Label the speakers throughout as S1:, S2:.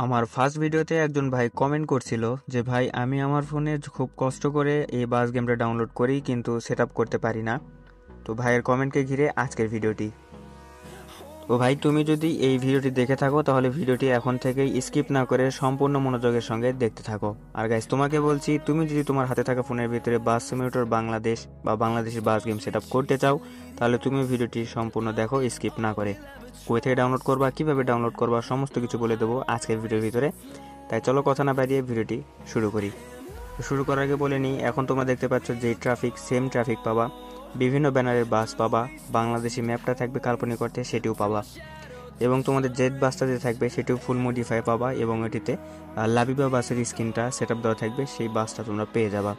S1: আমার ফার্স্ট ভিডিওতে একজন ভাই কমেন্ট করছিল যে ভাই আমি আমার ফোনে খুব কষ্ট করে এই বাস গেমটা ডাউনলোড করি কিন্তু সেট আপ করতে পারি না। তো ভাইয়ের কমেন্টকে ঘিরে আজকের ভিডিওটি। তো ভাই তুমি যদি এই ভিডিওটি দেখে থাকো তাহলে ভিডিওটি এখন থেকেই স্কিপ না করে সম্পূর্ণ মনোযোগের সঙ্গে দেখতে থাকো। আর গাইস তোমাকে বলছি, তুমি যদি তোমার হাতে থাকা ফোনের ভিতরে বাস সিমুলেটর বাংলাদেশ বা বাংলাদেশি বাস গেম সেট আপ করতে চাও তাহলে তুমি ভিডিওটি সম্পূর্ণ দেখো স্কিপ না করে। কই থেকে ডাউনলোড করবা, কিভাবে ডাউনলোড করবা, সমস্ত কিছু বলে দেবো আজকের ভিডিওর ভিতরে। তাই চলো কথা না বাড়িয়ে ভিডিওটি শুরু করি। শুরু করার আগে বলে নিই, এখন তোমরা দেখতে পাচ্ছ যে ট্রাফিক, সেম ট্রাফিক পাবা, বিভিন্ন ব্যানারের বাস পাবা, বাংলাদেশি ম্যাপটা থাকবে কাল্পনিক অর্থে সেটিও পাবা, এবং তোমাদের জেড বাসটা যে থাকবে সেটিও ফুল মডিফাই পাবা, এবং এটিতে লাবিবা বাসের স্ক্রিনটা সেট আপ দেওয়া থাকবে, সেই বাসটা তোমরা পেয়ে যাবা।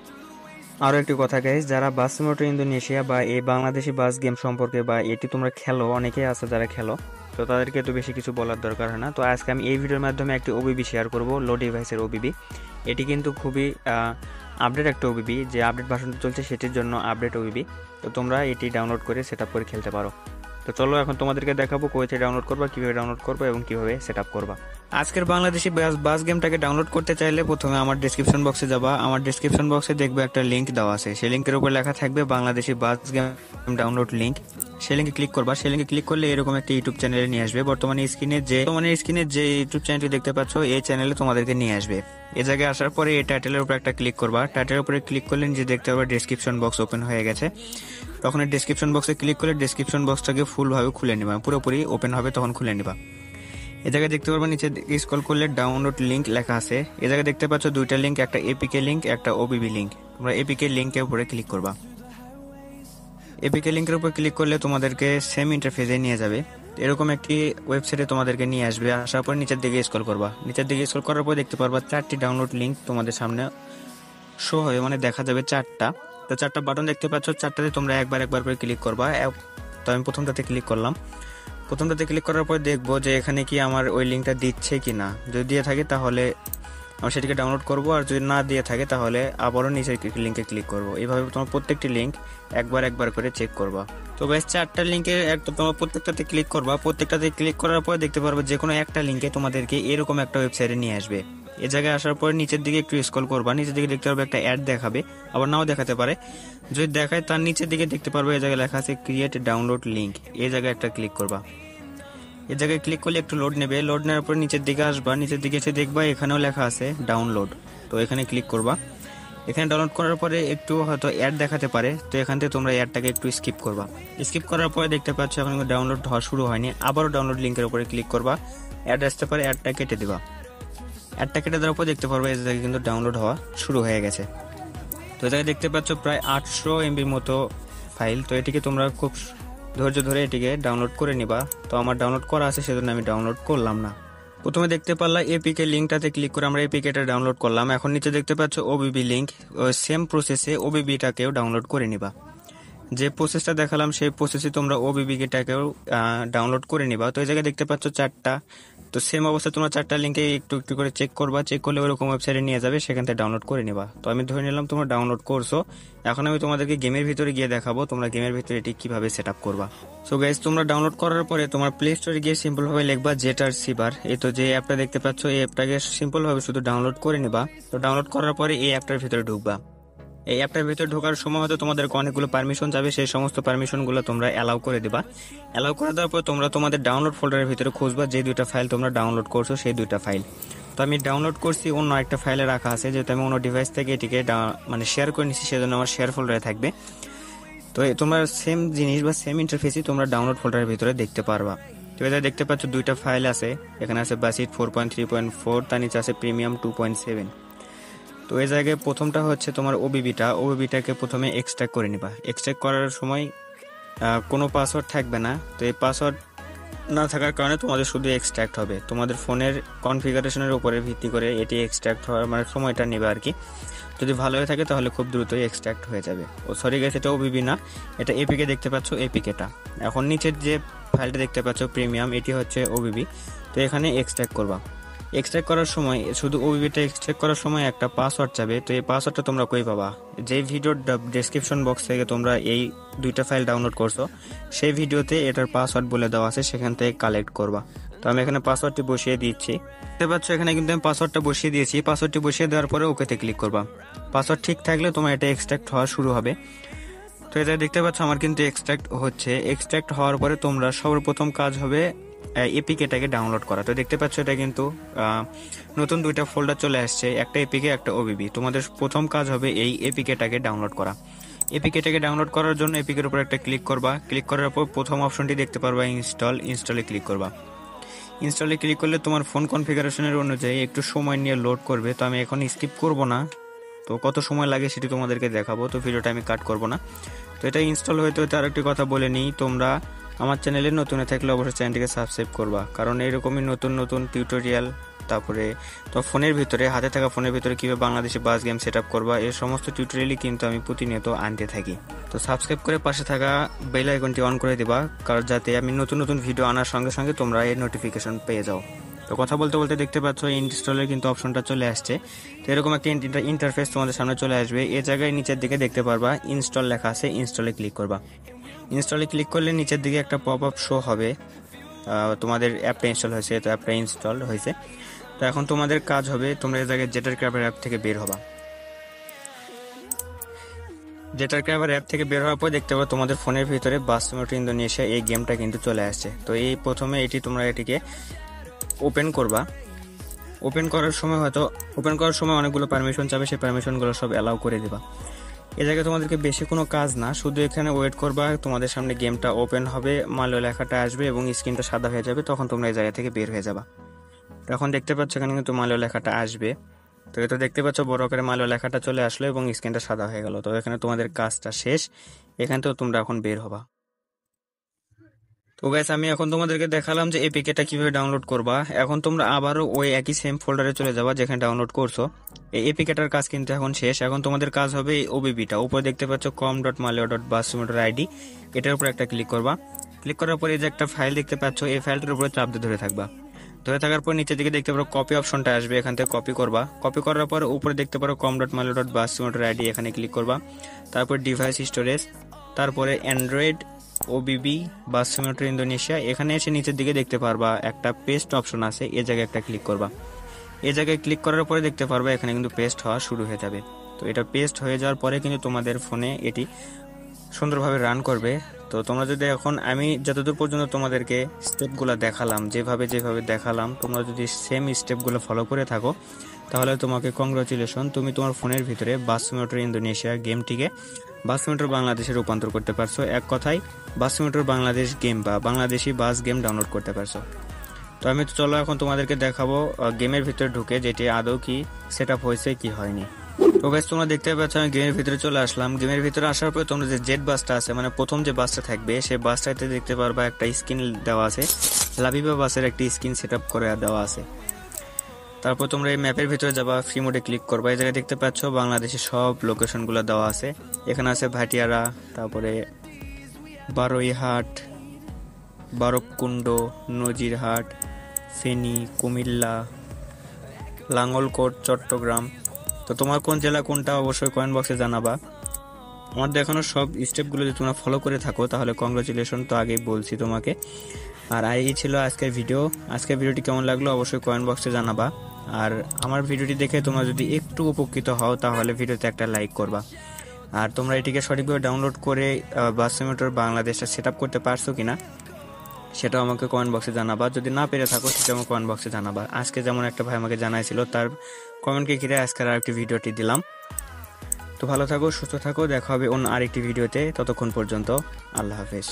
S1: আরও একটি কথা গাইস, যারা বাস সিমুলেটর ইন্দোনেশিয়া বা এই বাংলাদেশি বাস গেম সম্পর্কে বা এটি তোমরা খেলো, অনেকেই আছে যারা খেলো, তো তাদেরকে তো বেশি কিছু বলার দরকার হয় না। তো আজকে আমি এই ভিডিওর মাধ্যমে একটি ওবিবি শেয়ার করব, লো ডিভাইসের ওবিবি। এটি কিন্তু খুবই আপডেট একটা ওবিবি, যে আপডেট ভার্সনটা চলছে সেটির জন্য আপডেট ওবিবি। তো তোমরা এটি ডাউনলোড করে সেট আপ করে খেলতে পারো। তো চলো এখন তোমাদেরকে দেখাবো কোথায় ডাউনলোড করবা, কীভাবে ডাউনলোড করবা এবং কীভাবে সেট আপ করবা। আজকের বাংলাদেশি বাস গেমটাকে ডাউনলোড করতে চাইলে প্রথমে আমার ডেসক্রিপশন বক্সে যাবা। আমার ডেসক্রিপশন বক্সে দেখবে একটা লিঙ্ক দেওয়া আছে, সেই লিঙ্কের উপর লেখা থাকবে বাংলাদেশি বাস গেম ডাউনলোড লিঙ্ক। সেই লিঙ্কে ক্লিক করবা। সেই লিঙ্কে ক্লিক করলে এরকম একটা ইউটিউব চ্যানেলে নিয়ে আসবে। বর্তমানে স্ক্রিনে যে ইউটিউব চ্যানেলটি দেখতে পাচ্ছ, এই চ্যানেলে তোমাদেরকে নিয়ে আসবে। এই জায়গায় আসার পরে এই টাইটেলের উপর একটা ক্লিক করবা। টাইটেলের উপরে ক্লিক করলে যে দেখতে পাবে ডেসক্রিপশন বক্স ওপেন হয়ে গেছে। তখন এই ডেসক্রিপশন বক্সে ক্লিক করলে ডেসক্রিপশন বক্সটাকে ফুলভাবে খুলে নিবা, পুরোপুরি ওপেন হবে তখন খুলে নিবা। এই জায়গায় দেখতে পারবে নিচে স্ক্রল করলে ডাউনলোড লিঙ্ক লেখা আছে। এই জায়গায় দেখতে পাচ্ছ দুইটা লিঙ্ক, একটা এপিকে লিঙ্ক, একটা ওবিবি লিঙ্ক। তোমরা এপিকে লিঙ্কের উপরে ক্লিক করবা। এপিকে লিঙ্কের উপর ক্লিক করলে তোমাদেরকে সেম ইন্টারফেসে নিয়ে যাবে। এরকম একটি ওয়েবসাইটে তোমাদেরকে নিয়ে আসবে। আসার পর নিচের দিকে স্ক্রল করবা। নিচের দিকে স্ক্রল করার পর দেখতে পারবা 4টি ডাউনলোড লিঙ্ক তোমাদের সামনে শো হবে, মানে দেখা যাবে 4টা। তো 4টা বাটন দেখতে পাচ্ছ, 4টাতে তোমরা একবার করে ক্লিক করবা। তো আমি প্রথমটাতে ক্লিক করলাম। প্রথমটাতে ক্লিক করার পর দেখবো যে এখানে কি আমার ওই লিঙ্কটা দিচ্ছে কি না। যদি দিয়ে থাকে তাহলে আমি সেটিকে ডাউনলোড করব, আর যদি না দিয়ে থাকে তাহলে আবারও নিচের লিঙ্কে ক্লিক করব। এইভাবে তোমার প্রত্যেকটি লিঙ্ক একবার করে চেক করবা। তো বেশ 4টা লিঙ্কে তোমার প্রত্যেকটাতে ক্লিক করবা। প্রত্যেকটাতে ক্লিক করার পর দেখতে পারবো যে কোনো একটা লিঙ্কে তোমাদেরকে এরকম একটা ওয়েবসাইটে নিয়ে আসবে। এ জায়গায় আসার পর নিচের দিকে একটু স্ক্রল করবা। নিচের দিকে দেখতে পারবে একটা অ্যাড দেখাবে, আবার নাও দেখাতে পারে। যদি দেখায় তার নিচের দিকে দেখতে পারবে এই জায়গায় লেখা আছে ক্রিয়েট ডাউনলোড লিঙ্ক। এই জায়গায় একটা ক্লিক করবা। এই জায়গায় ক্লিক করলে একটু লোড নেবে। লোড নেওয়ার পর নিচের দিকে আসবা। নিচের দিকে এসে দেখবা এখানেও লেখা আছে ডাউনলোড। তো এখানে ক্লিক করবা। এখানে ডাউনলোড করার পরে একটু হয়তো অ্যাড দেখাতে পারে, তো এখান থেকে তোমরা অ্যাডটাকে একটু স্কিপ করবা। স্কিপ করার পরে দেখতে পাচ্ছ এখন ডাউনলোড হওয়া শুরু হয়নি। আবারও ডাউনলোড লিঙ্কের উপরে ক্লিক করবা। অ্যাড আসতে পারে, অ্যাডটা কেটে দিবা। অ্যাডটা কেটে দেওয়ার পর দেখতে পারবে এই জায়গায় কিন্তু ডাউনলোড হওয়া শুরু হয়ে গেছে। তো এই জায়গায় দেখতে পাচ্ছ প্রায় 800 MBর মতো ফাইল। তো এটিকে তোমরা খুব ধৈর্য ধরে এটিকে ডাউনলোড করে নিবা। তো আমার ডাউনলোড করা আছে সেজন্য আমি ডাউনলোড করলাম না। প্রথমে দেখতে পারলা এপিকে লিঙ্কটাতে ক্লিক করে আমরা এপিকেটা ডাউনলোড করলাম। এখন নিচে দেখতে পাচ্ছ ওবিবি লিঙ্ক। সেম প্রসেসে ওবিবিটাকেও ডাউনলোড করে নিবা। যে প্রসেসটা দেখালাম সেই প্রসেসে তোমরা ওবিবিটাকেও ডাউনলোড করে নিবা। তো এই জায়গায় দেখতে পাচ্ছ 4টা। তো সেম অবস্থায় তোমরা 4টা লিঙ্কে একটু করে চেক করবা। চেক করলে ওরকম ওয়েবসাইটে নিয়ে যাবে, সেখান থেকে ডাউনলোড করে নিবা। তো আমি ধরে নিলাম তোমরা ডাউনলোড করছো। এখন আমি তোমাদেরকে গেমের ভিতরে গিয়ে দেখাবো তোমরা গেমের ভিতরে এটি কিভাবে সেট আপ করবা। সো গাইস, তোমরা ডাউনলোড করার পরে তোমার প্লে স্টোরে গিয়ে সিম্পলভাবে লিখবা জেটার সিবার। এই তো যে অ্যাপটা দেখতে পাচ্ছ, এই অ্যাপটাকে সিম্পলভাবে শুধু ডাউনলোড করে নিবা। তো ডাউনলোড করার পরে এই অ্যাপটার ভিতরে ঢুকবা। এই অ্যাপটার ভিতরে ঢোকার সময় হয়তো তোমাদের অনেকগুলো পারমিশন যাবে, সেই সমস্ত পারমিশনগুলো তোমরা অ্যালাউ করে দিবা। অ্যালাউ করে দেওয়ার পর তোমরা তোমাদের ডাউনলোড ফোল্ডারের ভিতরে খুঁজবা যে 2টা ফাইল তোমরা ডাউনলোড করছো, সেই 2টা ফাইল। তো আমি ডাউনলোড করছি অন্য একটা ফাইলে রাখা আছে, যেহেতু আমি অন্য ডিভাইস থেকে এটিকে শেয়ার করে নিচ্ছি, সেজন্য আমার শেয়ার ফোল্ডারে থাকবে। তো তোমরা সেম জিনিস বা সেম ইন্টারফেসই তোমরা ডাউনলোড ফোল্ডারের ভিতরে দেখতে পারবা। তো এটা দেখতে পাচ্ছ 2টা ফাইল আছে। এখানে আছে বাসিট 4.3.4, তার নিচে আছে প্রিমিয়াম 2.7। তো এই জায়গায় প্রথমটা হচ্ছে তোমার ওবিবিটাকে প্রথমে এক্সট্রাক্ট করে নিবা। এক্সট্রাক্ট করার সময় কোনো পাসওয়ার্ড থাকবে না। তো এই পাসওয়ার্ড না থাকার কারণে তোমাদের শুধু এক্সট্রাক্ট হবে। তোমাদের ফোনের কনফিগারেশনের উপরে ভিত্তি করে এটি এক্সট্রাক্ট হওয়ার মানে সময়টা নেবে আর কি। যদি ভালো হয়ে থাকে তাহলে খুব দ্রুতই এক্সট্রাক্ট হয়ে যাবে। সরি গাইস, এটা ওবিবি না, এটা এপিকে দেখতে পাচ্ছ, এপিকেটা। এখন নিচের যে ফাইলটা দেখতে পাচ্ছ প্রিমিয়াম, এটি হচ্ছে ওবিবি। তো এখানে এক্সট্রাক্ট করবা। এক্সট্রাক্ট করার সময় শুধু ওবিবিটা এক্সট্রাক্ট করার সময় একটা পাসওয়ার্ড চাবে। তো এই পাসওয়ার্ডটা তোমরা কই পাবা? যে ভিডিওর ডেসক্রিপশন বক্স থেকে তোমরা এই 2টা ফাইল ডাউনলোড করছো, সেই ভিডিওতে এটার পাসওয়ার্ড বলে দেওয়া আছে, সেখান থেকে কালেক্ট করবা। তো আমি এখানে পাসওয়ার্ডটি বসিয়ে দিচ্ছি। দেখতে পাচ্ছ এখানে কিন্তু আমি পাসওয়ার্ডটা বসিয়ে দিয়েছি। পাসওয়ার্ডটি বসিয়ে দেওয়ার পরে ওকেতে ক্লিক করবা। পাসওয়ার্ড ঠিক থাকলে তোমার এটা এক্সট্রাক্ট হওয়া শুরু হবে। তো এটা দেখতে পাচ্ছ আমার কিন্তু এক্সট্রাক্ট হচ্ছে। এক্সট্রাক্ট হওয়ার পরে তোমরা সর্বপ্রথম কাজ হবে এপিকেটাকে ডাউনলোড করা। তো দেখতে পাচ্ছ এটা কিন্তু নতুন দুইটা ফোল্ডার চলে আসছে, একটা এপিকে একটা ওবিবি। তোমাদের প্রথম কাজ হবে এই এপিকেটাকে ডাউনলোড করা। এপিকেটাকে ডাউনলোড করার জন্য এপিকের উপর একটা ক্লিক করবা। ক্লিক করার পর প্রথম অপশনটি দেখতে পারবা ইনস্টলে ক্লিক করবা। ইনস্টলে ক্লিক করলে তোমার ফোন কনফিগারেশনের অনুযায়ী একটু সময় নিয়ে লোড করবে। তো আমি এখন স্কিপ করব না, তো কত সময় লাগে সেটি তোমাদেরকে দেখাবো, তো ভিডিওটা আমি কাট করব না। তো এটা ইনস্টল হতে হতে আরেকটি কথা বলে নিই, তোমরা আমার চ্যানেলে নতুন থাকলে অবশ্যই চ্যানেলটিকে সাবস্ক্রাইব করবা, কারণ এরকমই নতুন নতুন টিউটোরিয়াল, তারপরে তো ফোনের ভিতরে হাতে থাকা ফোনের ভিতরে কীভাবে বাংলাদেশি বাস গেম সেট আপ করবা, এই সমস্ত টিউটোরিয়ালই কিন্তু আমি প্রতিনিয়ত আনতে থাকি। তো সাবস্ক্রাইব করে পাশে থাকা বেল আইকনটি অন করে দেবা, কারণ যাতে আমি নতুন নতুন ভিডিও আনার সঙ্গে সঙ্গে তোমরা এর নোটিফিকেশন পেয়ে যাও। তো কথা বলতে বলতে দেখতে পাচ্ছ ইনস্টলের কিন্তু অপশনটা চলে আসছে। তো এরকম একটা ইন্টারফেস তোমাদের সামনে চলে আসবে। এই জায়গায় নিচের দিকে দেখতে পারবা ইনস্টল লেখা আছে, ইনস্টলে ক্লিক করবা। ইনস্টলে ক্লিক করলে নিচের দিকে একটা পপ আপ শো হবে, তোমাদের অ্যাপটা ইনস্টল হয়েছে। তো অ্যাপটা ইনস্টল হয়েছে। তো এখন তোমাদের কাজ হবে তোমরা এই জায়গায় জেটার ক্র্যাবার অ্যাপ থেকে বের হবা। জেটার ক্র্যাবার অ্যাপ থেকে বের হওয়ার পর দেখতে পাবো তোমাদের ফোনের ভিতরে বাস সিমুলেটর ইন্দোনেশিয়া এই গেমটা কিন্তু চলে আসছে। তো এই প্রথমে তোমরা এটিকে ওপেন করবা। ওপেন করার সময় অনেকগুলো পারমিশন চাবে, সেই পারমিশনগুলো সব অ্যালাউ করে দেবা। এই জায়গায় তোমাদেরকে বেশি কোনো কাজ না, শুধু এখানে ওয়েট করবা, তোমাদের সামনে গেমটা ওপেন হবে, মালয় লেখাটা আসবে এবং স্ক্রিনটা সাদা হয়ে যাবে, তখন তোমরা এই জায়গা থেকে বের হয়ে যাবা। এখন দেখতে পাচ্ছ এখানে কিন্তু মালয় লেখাটা আসবে। তো এটা দেখতে পাচ্ছ বড় করে মালয় লেখাটা চলে আসলো এবং স্ক্রিনটা সাদা হয়ে গেল। তো এখানে তোমাদের কাজটা শেষ, এখান থেকে তোমরা এখন বের হবা। তো গাইস আমি এখন তোমাদেরকে দেখালাম যে এপিকেটা কিভাবে ডাউনলোড করবা। এখন তোমরা আবারও ওই একই সেম ফোল্ডারে চলে যাবা যেখানে ডাউনলোড করছো। এই এপিকেটার কাজ কিন্তু এখন শেষ। এখন তোমাদের কাজ হবে এই ওবিবিটা, উপরে দেখতে পাচ্ছ com.maleo.bus.id, এটার উপর একটা ক্লিক করবা। ক্লিক করার পরে এই যে একটা ফাইল দেখতে পাচ্ছ, এই ফাইলটার উপরে চাপ দিয়ে ধরে থাকবা। ধরে থাকার পর নিচের দিকে দেখতে পারো কপি অপশনটা আসবে, এখান থেকে কপি করবা। কপি করার পর উপরে দেখতে পারো com.maleo.bus.id, এখানে ক্লিক করবা। তারপর ডিভাইস স্টোরেজ, তারপরে অ্যান্ড্রয়েড ওবিবি বাস সিমুলেটর ইন্দোনেশিয়া, এখানে এসে নিচের দিকে দেখতে পারবা একটা পেস্ট অপশন আছে, এই জায়গায় একটা ক্লিক করবা। এই জায়গায় ক্লিক করার পরে দেখতে পারবা এখানে কিন্তু পেস্ট হওয়া শুরু হয়ে যাবে। তো এটা পেস্ট হয়ে যাওয়ার পরে কিন্তু তোমাদের ফোনে এটি সুন্দরভাবে রান করবে। তো তোমরা যদি এখন আমি যতদূর পর্যন্ত তোমাদেরকে স্টেপগুলো দেখালাম, যেভাবে দেখালাম, তোমরা যদি সেম স্টেপগুলো ফলো করে থাকো, তাহলে তোমাকে কংগ্রাচুলেশন, তুমি তোমার ফোনের ভিতরে বাস সিমুলেটর ইন্দোনেশিয়া গেমটিকে বাস সিমুলেটর বাংলাদেশে রূপান্তর করতে পারছো। এক কথায় বাস সিমুলেটর বাংলাদেশ গেম বা বাংলাদেশি বাস গেম ডাউনলোড করতে পারছো। তো আমি চলো এখন তোমাদেরকে দেখাবো গেমের ভিতরে ঢুকে যেটি আদৌ কি সেট আপ হয়েছে কি হয়নি। তো গাইস তোমরা দেখতে পাচ্ছ আমি গেমের ভিতরে চলে আসলাম। গেমের ভিতরে আসার পর তোমরা যে জেট বাসটা আছে, মানে প্রথম যে বাসটা থাকবে, সেই বাসটাতে দেখতে পারবা একটা স্ক্রিন দেওয়া আছে, লাবিবা বাসের একটি স্ক্রিন সেট আপ করে দেওয়া আছে। তারপর তোমরা এই ম্যাপের ভিতরে যাবা, ফ্রি মোডে ক্লিক করবা। এই জায়গায় দেখতে পাচ্ছ বাংলাদেশের সব লোকেশনগুলো দেওয়া আছে। এখানে আছে ভাটিয়ারা, তারপরে বারৈহাট, বারকুণ্ড, নজিরহাট, ফেনী, কুমিল্লা, লাঙ্গলকোট, চট্টগ্রাম। তো তোমার কোন জেলা কোনটা অবশ্যই কমেন্ট বক্সে জানাবা। আমার দেখানো সব স্টেপগুলো যদি তোমরা ফলো করে থাকো তাহলে কংগ্রাচুলেশন, তো আগেই বলছি তোমাকে। আর এই ছিল আজকের ভিডিও। আজকের ভিডিওটি কেমন লাগলো অবশ্যই কমেন্ট বক্সে জানাবা। আর আমার ভিডিওটি দেখে তোমরা যদি একটু উপকৃত হও তাহলে ভিডিওতে একটা লাইক করবা। আর তোমরা এটিকে সঠিকভাবে ডাউনলোড করে বাস সিমুলেটর বাংলাদেশটা সেট আপ করতে পারছো কিনা সেটাও আমাকে কমেন্ট বক্সে জানাবা। যদি না পেরে থাকো সেটাও আমাকে কমেন্ট বক্সে জানাবা। আজকে যেমন একটা ভাই আমাকে জানাইছিল, তার কমেন্টকে ঘিরে আজকের আরেকটি ভিডিওটি দিলাম। তো ভালো থাকো, সুস্থ থাকো, দেখা হবে অন্য আরেকটি ভিডিওতে। ততক্ষণ পর্যন্ত আল্লাহ হাফেজ।